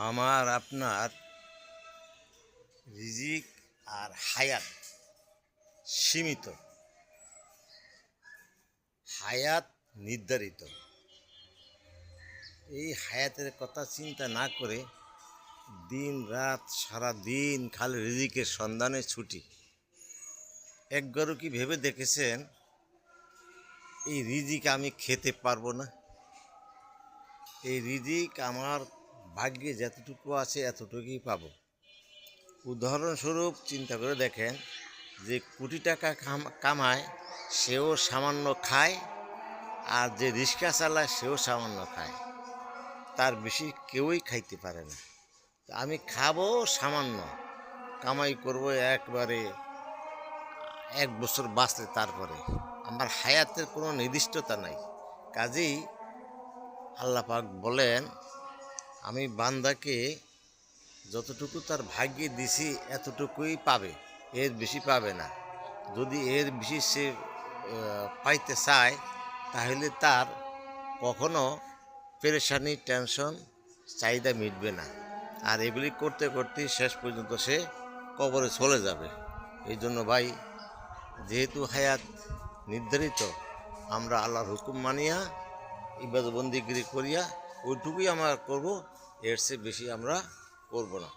আমার আপনার রিজিক আর হায়াত সীমিত, হায়াত নির্ধারিত। এই হায়াতের কথা চিন্তা না করে দিন রাত সারা দিন খালি রিজিকের সন্ধানে ছুটি। একবারও কি ভেবে দেখেছেন এই রিজিক আমি খেতে পারবো না? এই রিজিক আমার ভাগ্যে যতটুকু আছে এতটুকুই পাবো। উদাহরণস্বরূপ চিন্তা করে দেখেন, যে কোটি টাকা কামায় সেও সামান্য খায়, আর যে রিক্সা চালায় সেও সামান্য খায়, তার বেশি কেউই খাইতে পারে না। আমি খাবো সামান্য, কামাই করব একবারে 1 বছর বাঁচলে, তারপরে আমার হায়াতের কোনো নির্দিষ্টতা নাই। কাজেই আল্লাহ পাক বলেন, আমি বান্দাকে যতটুকু তার ভাগ্যে দিছি এতটুকুই পাবে, এর বেশি পাবে না। যদি এর বেশি সে পাইতে চায় তাহলে তার কখনো পেরেশানি, টেনশন, চাহিদা মিটবে না। আর এগুলি করতে করতে শেষ পর্যন্ত সে কবরে চলে যাবে। এই জন্য ভাই, যেহেতু হায়াত নির্ধারিত, আমরা আল্লাহর হুকুম মানিয়া ইবাদত বন্দিগিরি করিয়া ওইটুকুই আমরা করব, এর চেয়ে বেশি আমরা করব না।